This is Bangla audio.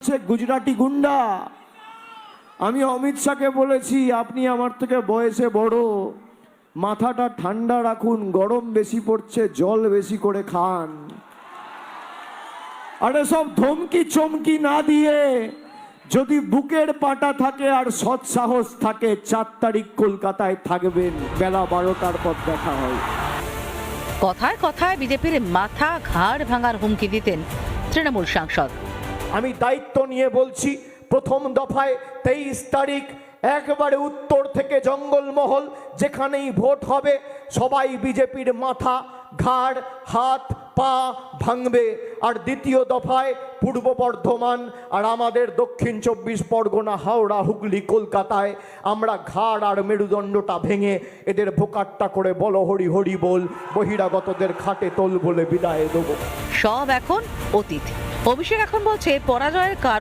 হচ্ছে গুজরাটি গুন্ডা। আমি অমিত শাহকে বলেছি, আপনি আমার থেকে বয়সে বড়, মাথাটা ঠান্ডা রাখুন, গরম বেশি পড়ছে, জল বেশি করে খান। আরে সব ধমকি চমকি না দিয়ে যদি বুকের পাটা থাকে আর সৎ সাহস থাকে, 4 তারিখ কলকাতায় থাকবেন, বেলা 12টার পর দেখা হয়। কথায় কথায় বিজেপির মাথা ঘাড় ভাঙার হুমকি দিতেন তৃণমূল সাংসদ। আমি দায়িত্ব নিয়ে বলছি, প্রথম দফায় 23 তারিখ একবারে উত্তর থেকে জঙ্গলমহল যেখানেই ভোট হবে সবাই বিজেপির মাথা ঘাড় হাত পা ভাঙবে। আর দ্বিতীয় দফায় পূর্ব বর্ধমান আর আমাদের দক্ষিণ 24 পরগনা, হাওড়া, হুগলি, কলকাতায় আমরা ঘাড় আর মেরুদণ্ডটা ভেঙে এদের ভোকাট্টা করে বলো হরি হরি বল, বহিরাগতদের খাটে তোল বলে বিদায় দেবো। সব এখন অতীত। অভিষেক এখন বলছে পরাজয়ের কারণ